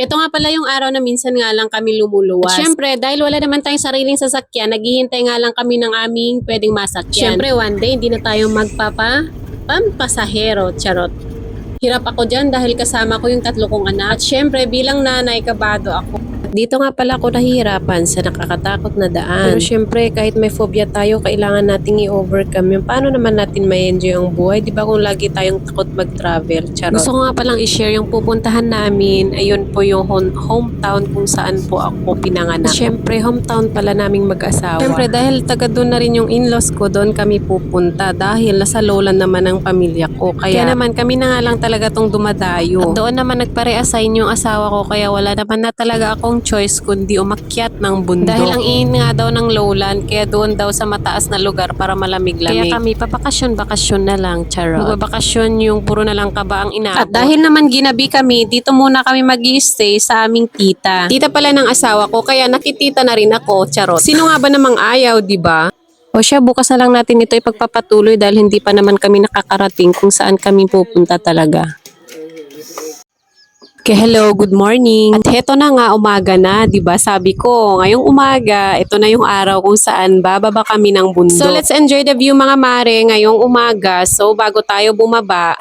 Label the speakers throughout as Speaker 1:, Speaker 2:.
Speaker 1: Ito nga pala yung araw na minsan nga lang kami lumuluwas. At syempre, dahil wala naman tayong sariling sasakyan, naghihintay nga lang kami ng aming pwedeng masakyan. Syempre, one day, hindi na tayo pampasahero, charot. Hirap ako dyan dahil kasama ko yung 3 kong anak. At syempre, bilang nanay, kabado ako. Dito nga pala ako nahihirapan sa nakakatakot na daan. Pero syempre, kahit may phobia tayo, kailangan nating i-overcome yung paano naman natin may enjoy ang buhay. Di ba kung lagi tayong takot mag-travel? Charot. Gusto ko nga palang i-share yung pupuntahan namin. Ayun po yung hometown kung saan po ako pinanganak. Syempre, hometown pala naming mag-asawa. Syempre, dahil taga doon na rin yung in-laws ko, doon kami pupunta. Dahil nasa lowland naman ang pamilya ko. Kaya naman, kami na nga lang talaga tong dumadayo. At doon naman nagpare-assign yung asawa ko. Kaya wala naman na talaga akong choice kundi umakyat ng bundok. Dahil ang init nga daw ng lowland, kaya doon daw sa mataas na lugar para malamig-lamig. Kaya kami papakasyon-bakasyon na lang, charot. Magbabakasyon yung puro na lang kaba ang inaabot. At dahil naman ginabi kami, dito muna kami mag-i-stay sa aming tita. Tita pala ng asawa ko, kaya nakitita na rin ako, charot. Sino nga ba namang ayaw, di ba? O siya, bukas na lang natin ito ipagpapatuloy dahil hindi pa naman kami nakakarating kung saan kami pupunta talaga. Okay, hello, good morning. At heto na nga, umaga na, 'di ba? Sabi ko, ngayong umaga, ito na yung araw kung saan bababa kami ng bundok. So, let's enjoy the view mga mare ngayong umaga. So, bago tayo bumaba,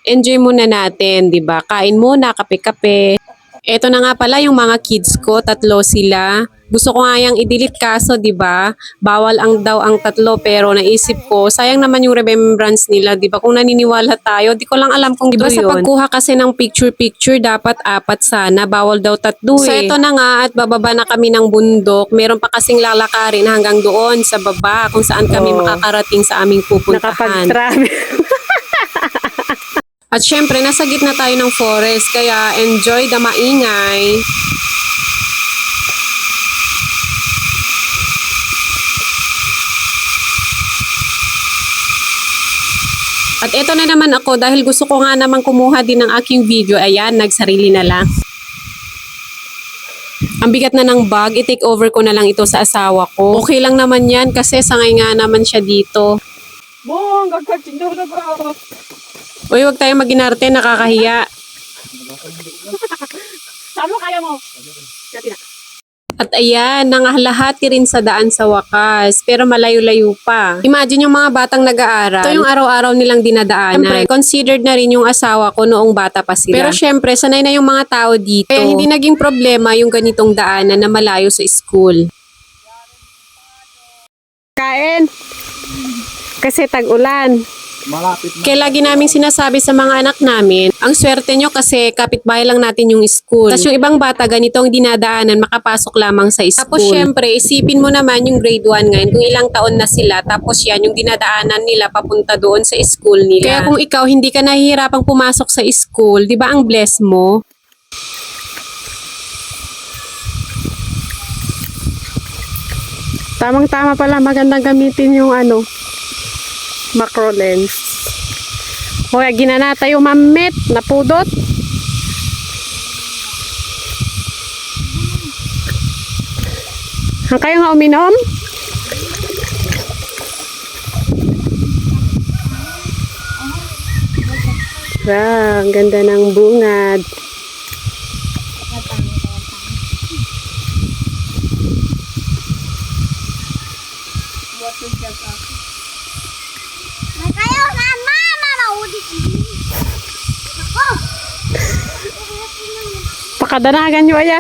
Speaker 1: enjoy muna natin, 'di ba? Kain muna, kape-kape. Ito na nga pala yung mga kids ko, 3 sila. Gusto ko nga yung i-delete kaso, 'di ba? Bawal daw ang 3 pero naisip ko, sayang naman yung remembrance nila, 'di ba? Kung naniniwala tayo, di ko lang alam kung diba sa pagkuha kasi ng picture dapat 4 sana, bawal daw 3 eh. So ito na nga at bababa na kami ng bundok. Meron pa kasing lalakarin hanggang doon sa baba kung saan kami makakarating sa aming pupuntahan.
Speaker 2: Nakapag-travel.
Speaker 1: At syempre, nasa gitna tayo ng forest, kaya enjoy the maingay. At eto na naman ako dahil gusto ko nga naman kumuha din ng aking video. Ayan, nagsarili na lang. Ang bigat na ng bag, i-take over ko na lang ito sa asawa ko. Okay lang naman yan kasi sangay nga naman siya dito.
Speaker 2: Bong, gagkagsindaw na ba ako?
Speaker 1: Uy, huwag tayong maginarte, nakakahiya.
Speaker 2: Saan mo kaya mo? Kasi na.
Speaker 1: At ayan, nangahalahati rin sa daan sa wakas, pero malayo-layo pa. Imagine yung mga batang nag-aaral. Ito yung araw-araw nilang dinadaanan. Siyempre, considered na rin yung asawa ko noong bata pa sila. Pero syempre, sanay na yung mga tao dito. Kaya hindi naging problema yung ganitong daanan na malayo sa school.
Speaker 2: Kain. Kasi tag-ulan.
Speaker 3: Malapit na.
Speaker 1: Kaya lagi naming sinasabi sa mga anak namin, ang swerte nyo kasi kapitbahay lang natin yung school. Tapos yung ibang bata ganito ang dinadaanan, makapasok lamang sa school. Tapos syempre, isipin mo naman yung grade 1 ngayon, kung ilang taon na sila, tapos yan yung dinadaanan nila papunta doon sa school nila. Kaya kung ikaw hindi ka nahihirapang pumasok sa school, di ba ang bless mo?
Speaker 2: Tamang-tama pala, magandang gamitin yung macro lens. Hoy, ginana tayo mamit, napudot. Ang kayo nga uminom? Ang ganda ng bungad.
Speaker 4: Kayo na mama maudit. Ako.
Speaker 2: Pakadanagan nyo aya.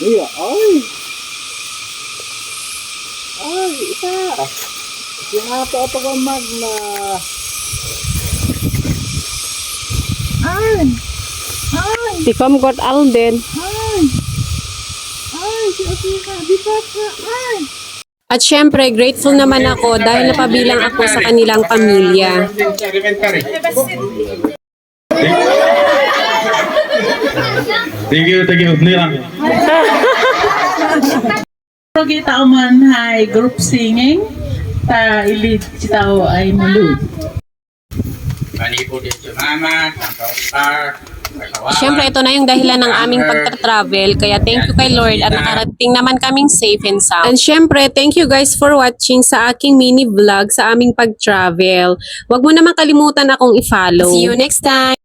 Speaker 3: Iya, ay. Ay, isa. Sinapa ko magna. Ay. Ay.
Speaker 2: Tikom got Alden.
Speaker 3: Ay. Ay, si Atika, di pa ka. Ay.
Speaker 1: At syempre, grateful naman ako dahil napabilang ako sa kanilang pamilya.
Speaker 5: Thank you. Nilang.
Speaker 6: Kita man hay group singing ta ilid sitaw ay mulud.
Speaker 5: Manipo din si Mama, Tangkaw Star,
Speaker 1: Syempre, ito na yung dahilan ng aming pagta-travel. Kaya thank you kay Lord at nakarating naman kaming safe and sound. And syempre, thank you guys for watching sa aking mini vlog sa aming pag-travel. Huwag mo naman kalimutan akong i-follow. See you next time!